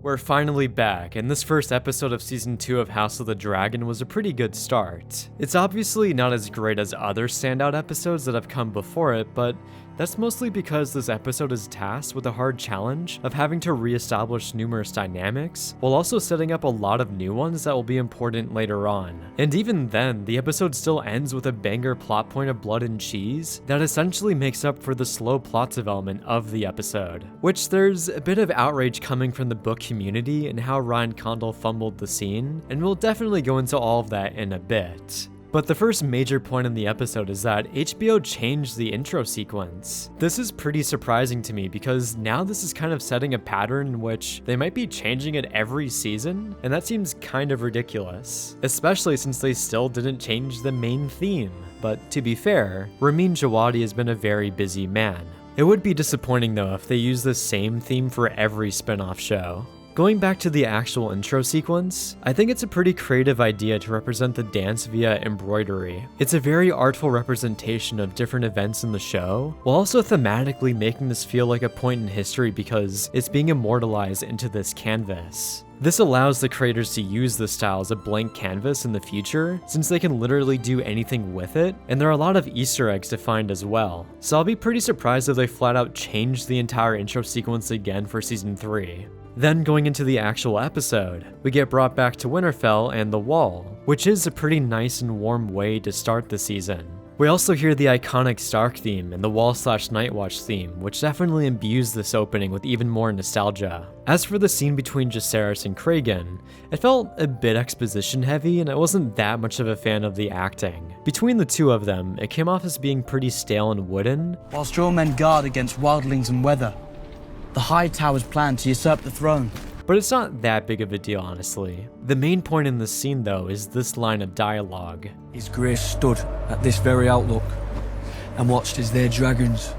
We're finally back, and this first episode of Season 2 of House of the Dragon was a pretty good start. It's obviously not as great as other standout episodes that have come before it, but that's mostly because this episode is tasked with a hard challenge of having to re-establish numerous dynamics, while also setting up a lot of new ones that will be important later on. And even then, the episode still ends with a banger plot point of blood and cheese that essentially makes up for the slow plot development of the episode. Which there's a bit of outrage coming from the book community and how Ryan Condal fumbled the scene, and we'll definitely go into all of that in a bit. But the first major point in the episode is that HBO changed the intro sequence. This is pretty surprising to me because now this is kind of setting a pattern in which they might be changing it every season, and that seems kind of ridiculous, especially since they still didn't change the main theme. But to be fair, Ramin Djawadi has been a very busy man. It would be disappointing though if they use the same theme for every spin-off show. Going back to the actual intro sequence, I think it's a pretty creative idea to represent the dance via embroidery. It's a very artful representation of different events in the show, while also thematically making this feel like a point in history because it's being immortalized into this canvas. This allows the creators to use this style as a blank canvas in the future, since they can literally do anything with it, and there are a lot of Easter eggs to find as well. So I'll be pretty surprised if they flat out change the entire intro sequence again for Season 3. Then going into the actual episode, we get brought back to Winterfell and the Wall, which is a pretty nice and warm way to start the season. We also hear the iconic Stark theme and the Wall/Nightwatch theme, which definitely imbues this opening with even more nostalgia. As for the scene between Jacaerys and Cregan, it felt a bit exposition heavy and I wasn't that much of a fan of the acting. Between the two of them, it came off as being pretty stale and wooden. Whilst your men guard against wildlings and weather, the High Tower's plan to usurp the throne. But it's not that big of a deal, honestly. The main point in this scene, though, is this line of dialogue. His Grace stood at this very outlook and watched as their dragons,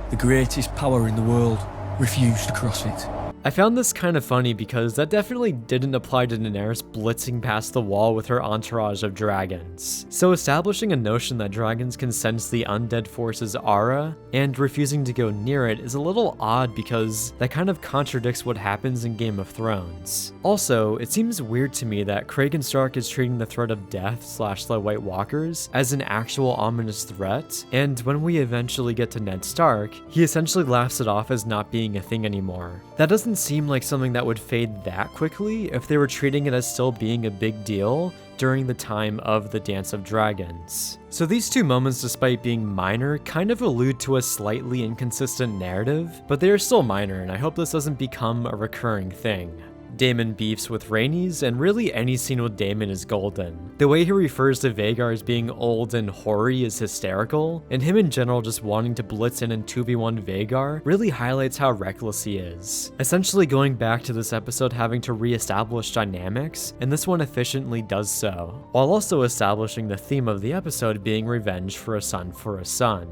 the greatest power in the world, refused to cross it. I found this kind of funny because that definitely didn't apply to Daenerys blitzing past the wall with her entourage of dragons. So establishing a notion that dragons can sense the undead force's aura and refusing to go near it is a little odd because that kind of contradicts what happens in Game of Thrones. Also, it seems weird to me that Cregan Stark is treating the threat of death / the White Walkers as an actual ominous threat, and when we eventually get to Ned Stark, he essentially laughs it off as not being a thing anymore. That doesn't seem like something that would fade that quickly if they were treating it as still being a big deal during the time of the Dance of Dragons. So these two moments, despite being minor, kind of allude to a slightly inconsistent narrative, but they are still minor and I hope this doesn't become a recurring thing. Daemon beefs with Rhaenys, and really any scene with Daemon is golden. The way he refers to Vhagar as being old and hoary is hysterical, and him in general just wanting to blitz in and 2v1 Vhagar really highlights how reckless he is. Essentially going back to this episode having to re-establish dynamics, and this one efficiently does so, while also establishing the theme of the episode being revenge for a son for a son.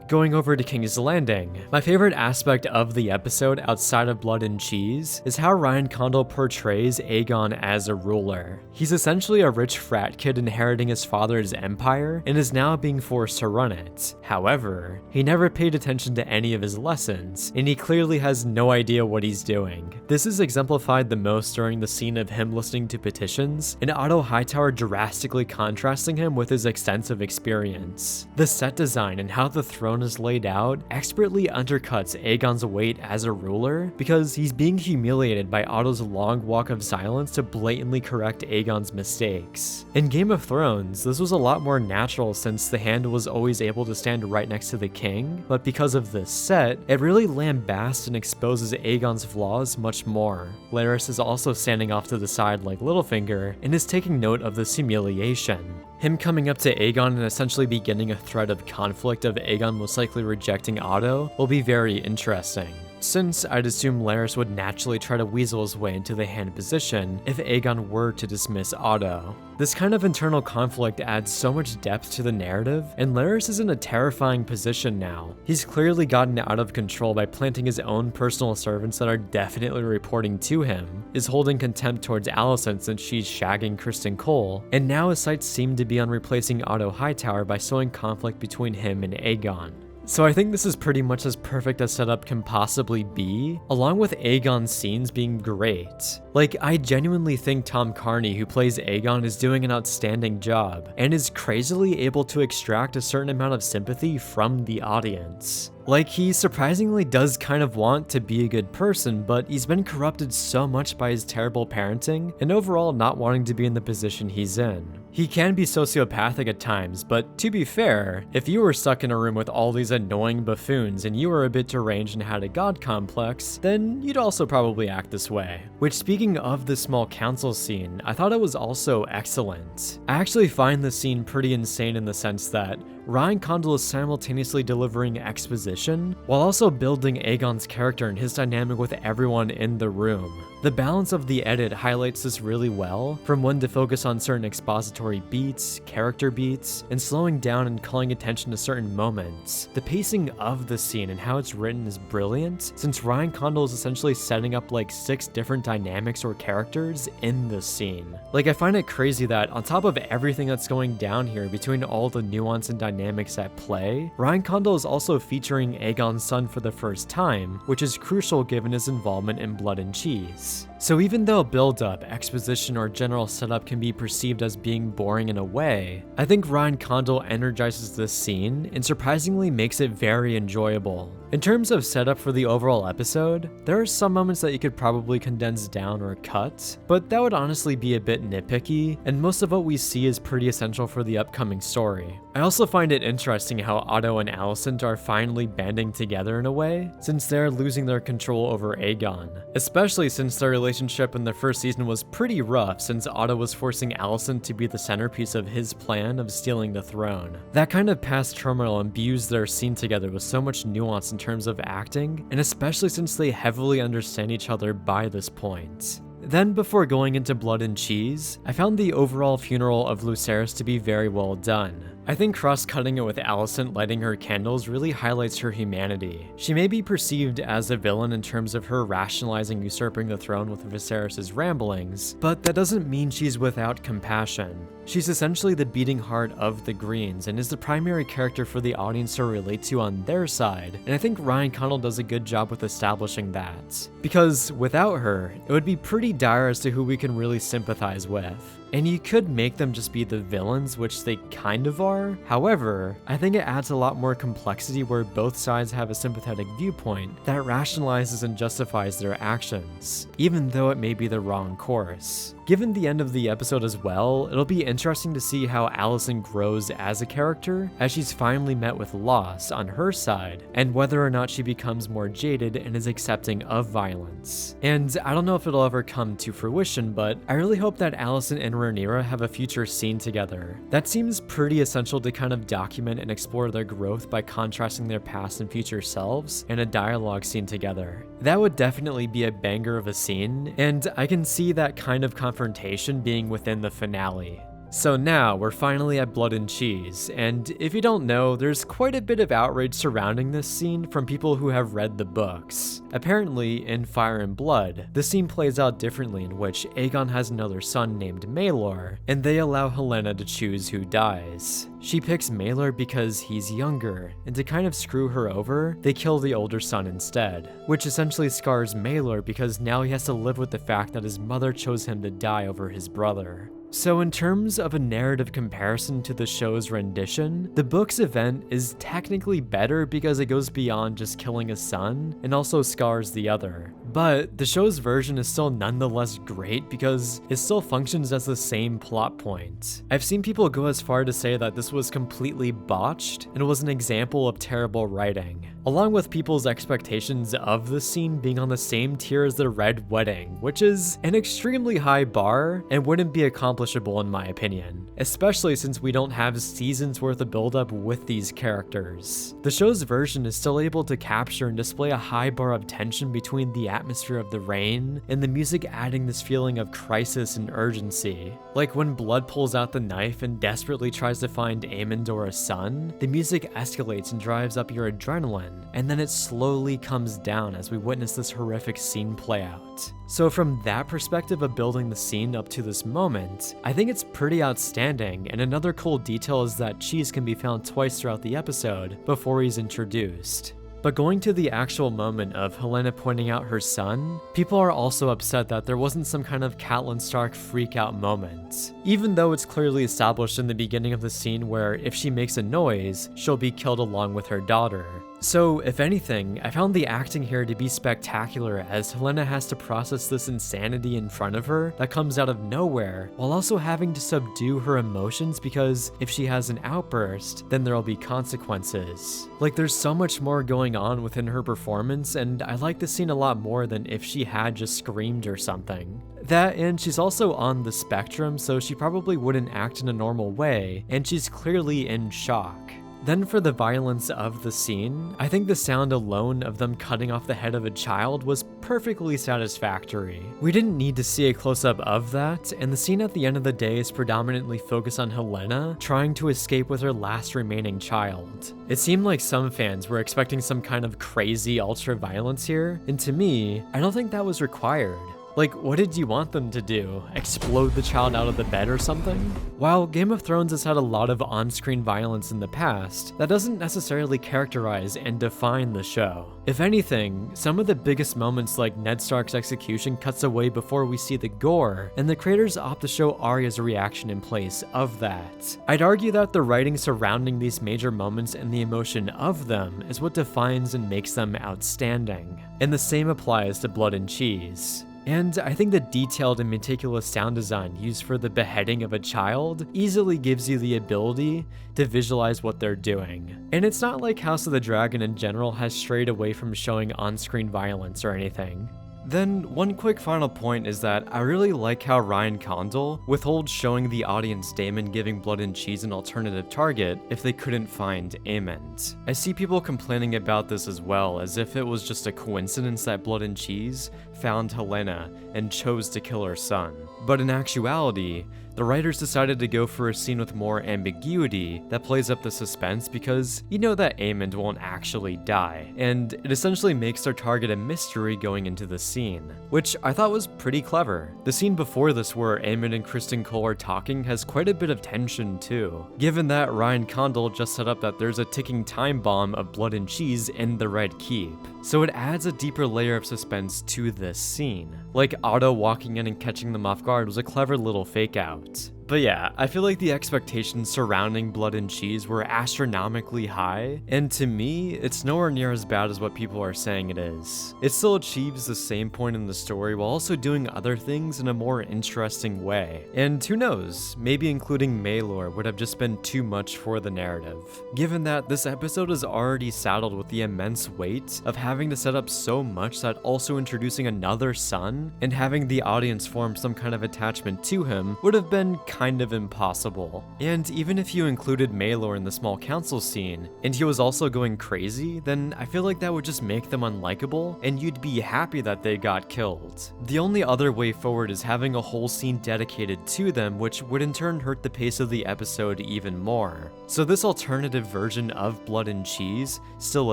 Going over to King's Landing, my favorite aspect of the episode outside of blood and cheese is how Ryan Condal portrays Aegon as a ruler. He's essentially a rich frat kid inheriting his father's empire and is now being forced to run it. However, he never paid attention to any of his lessons, and he clearly has no idea what he's doing. This is exemplified the most during the scene of him listening to petitions, and Otto Hightower drastically contrasting him with his extensive experience. The set design and how the throne is laid out expertly undercuts Aegon's weight as a ruler because he's being humiliated by Otto's long walk of silence to blatantly correct Aegon's mistakes. In Game of Thrones, this was a lot more natural since the Hand was always able to stand right next to the king, but because of this set, it really lambasts and exposes Aegon's flaws much more. Larys is also standing off to the side like Littlefinger and is taking note of this humiliation. Him coming up to Aegon and essentially beginning a thread of conflict of Aegon most likely rejecting Otto will be very interesting, since I'd assume Larys would naturally try to weasel his way into the Hand position if Aegon were to dismiss Otto. This kind of internal conflict adds so much depth to the narrative, and Larys is in a terrifying position now. He's clearly gotten out of control by planting his own personal servants that are definitely reporting to him, is holding contempt towards Alicent since she's shagging Kristen Cole, and now his sights seem to be on replacing Otto Hightower by sowing conflict between him and Aegon. So I think this is pretty much as perfect a setup can possibly be, along with Aegon's scenes being great. Like, I genuinely think Tom Carney, who plays Aegon, is doing an outstanding job, and is crazily able to extract a certain amount of sympathy from the audience. Like, he surprisingly does kind of want to be a good person, but he's been corrupted so much by his terrible parenting, and overall not wanting to be in the position he's in. He can be sociopathic at times, but to be fair, if you were stuck in a room with all these annoying buffoons and you were a bit deranged and had a god complex, then you'd also probably act this way. Which, speaking of the small council scene, I thought it was also excellent. I actually find the scene pretty insane in the sense that Ryan Condal is simultaneously delivering exposition while also building Aegon's character and his dynamic with everyone in the room. The balance of the edit highlights this really well, from when to focus on certain expository beats, character beats, and slowing down and calling attention to certain moments. The pacing of the scene and how it's written is brilliant, since Ryan Condal is essentially setting up like 6 different dynamics or characters in the scene. Like, I find it crazy that on top of everything that's going down here between all the nuance and dynamics at play, Ryan Condal is also featuring Aegon's son for the first time, which is crucial given his involvement in Blood and Cheese. So even though build-up, exposition, or general setup can be perceived as being boring in a way, I think Ryan Condal energizes this scene and surprisingly makes it very enjoyable. In terms of setup for the overall episode, there are some moments that you could probably condense down or cut, but that would honestly be a bit nitpicky, and most of what we see is pretty essential for the upcoming story. I also find it interesting how Otto and Alicent are finally banding together in a way, since they're losing their control over Aegon, especially since their relationship in the first season was pretty rough since Otto was forcing Alicent to be the centerpiece of his plan of stealing the throne. That kind of past turmoil imbues their scene together with so much nuance in terms of acting, and especially since they heavily understand each other by this point. Then, before going into Blood and Cheese, I found the overall funeral of Lucerys to be very well done. I think cross-cutting it with Alicent lighting her candles really highlights her humanity. She may be perceived as a villain in terms of her rationalizing usurping the throne with Viserys' ramblings, but that doesn't mean she's without compassion. She's essentially the beating heart of the Greens and is the primary character for the audience to relate to on their side, and I think Ryan Condal does a good job with establishing that. Because without her, it would be pretty dire as to who we can really sympathize with. And you could make them just be the villains, which they kind of are. However, I think it adds a lot more complexity where both sides have a sympathetic viewpoint that rationalizes and justifies their actions, even though it may be the wrong course. Given the end of the episode as well, it'll be interesting to see how Alicent grows as a character as she's finally met with loss on her side, and whether or not she becomes more jaded and is accepting of violence. And I don't know if it'll ever come to fruition, but I really hope that Alicent and Rhaenyra have a future scene together. That seems pretty essential to kind of document and explore their growth by contrasting their past and future selves in a dialogue scene together. That would definitely be a banger of a scene, and I can see that kind of confrontation being within the finale. So now, we're finally at Blood and Cheese, and if you don't know, there's quite a bit of outrage surrounding this scene from people who have read the books. Apparently, in Fire and Blood, the scene plays out differently in which Aegon has another son named Maelor, and they allow Helaena to choose who dies. She picks Maelor because he's younger, and to kind of screw her over, they kill the older son instead, which essentially scars Maelor because now he has to live with the fact that his mother chose him to die over his brother. So in terms of a narrative comparison to the show's rendition, the book's event is technically better because it goes beyond just killing a son and also scars the other. But the show's version is still nonetheless great because it still functions as the same plot point. I've seen people go as far to say that this was completely botched and was an example of terrible writing, along with people's expectations of the scene being on the same tier as the Red Wedding, which is an extremely high bar and wouldn't be accomplishable in my opinion, especially since we don't have seasons worth of build-up with these characters. The show's version is still able to capture and display a high bar of tension between the atmosphere of the rain, and the music adding this feeling of crisis and urgency. Like when Blood pulls out the knife and desperately tries to find Amendora's son, the music escalates and drives up your adrenaline, and then it slowly comes down as we witness this horrific scene play out. So from that perspective of building the scene up to this moment, I think it's pretty outstanding, and another cool detail is that Cheese can be found twice throughout the episode before he's introduced. But going to the actual moment of Helena pointing out her son, people are also upset that there wasn't some kind of Catelyn Stark freak out moment. Even though it's clearly established in the beginning of the scene where if she makes a noise, she'll be killed along with her daughter. So, if anything, I found the acting here to be spectacular as Helena has to process this insanity in front of her that comes out of nowhere, while also having to subdue her emotions because if she has an outburst, then there'll be consequences. Like, there's so much more going on within her performance, and I like the scene a lot more than if she had just screamed or something. That, and she's also on the spectrum, so she probably wouldn't act in a normal way, and she's clearly in shock. Then for the violence of the scene, I think the sound alone of them cutting off the head of a child was perfectly satisfactory. We didn't need to see a close-up of that, and the scene at the end of the day is predominantly focused on Helena trying to escape with her last remaining child. It seemed like some fans were expecting some kind of crazy ultra-violence here, and to me, I don't think that was required. Like, what did you want them to do? Explode the child out of the bed or something? While Game of Thrones has had a lot of on-screen violence in the past, that doesn't necessarily characterize and define the show. If anything, some of the biggest moments like Ned Stark's execution cuts away before we see the gore, and the creators opt to show Arya's reaction in place of that. I'd argue that the writing surrounding these major moments and the emotion of them is what defines and makes them outstanding. And the same applies to Blood and Cheese. And I think the detailed and meticulous sound design used for the beheading of a child easily gives you the ability to visualize what they're doing. And it's not like House of the Dragon in general has strayed away from showing on-screen violence or anything. Then, one quick final point is that I really like how Ryan Condal withholds showing the audience Daemon giving Blood and Cheese an alternative target if they couldn't find Aemond. I see people complaining about this as well, as if it was just a coincidence that Blood and Cheese found Helena and chose to kill her son. But in actuality, the writers decided to go for a scene with more ambiguity that plays up the suspense because you know that Aemond won't actually die, and it essentially makes their target a mystery going into the scene, which I thought was pretty clever. The scene before this where Aemond and Kristen Cole are talking has quite a bit of tension too, given that Ryan Condal just set up that there's a ticking time bomb of Blood and Cheese in the Red Keep. So it adds a deeper layer of suspense to this scene. Like Otto walking in and catching them off guard was a clever little fake out. But yeah, I feel like the expectations surrounding Blood and Cheese were astronomically high, and to me, it's nowhere near as bad as what people are saying it is. It still achieves the same point in the story while also doing other things in a more interesting way. And who knows, maybe including Maelor would have just been too much for the narrative. Given that this episode is already saddled with the immense weight of having to set up so much that also introducing another son and having the audience form some kind of attachment to him would have been kind of impossible. And even if you included Maelor in the small council scene, and he was also going crazy, then I feel like that would just make them unlikable, and you'd be happy that they got killed. The only other way forward is having a whole scene dedicated to them, which would in turn hurt the pace of the episode even more. So this alternative version of Blood and Cheese still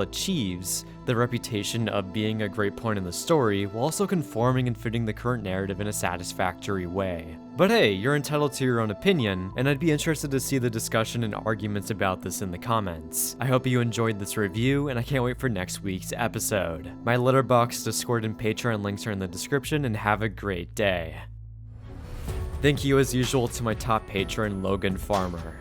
achieves the reputation of being a great point in the story, while also conforming and fitting the current narrative in a satisfactory way. But hey, you're entitled to your own opinion, and I'd be interested to see the discussion and arguments about this in the comments. I hope you enjoyed this review, and I can't wait for next week's episode. My Letterboxd, Discord, and Patreon links are in the description, and have a great day. Thank you as usual to my top patron, Logan Farmer.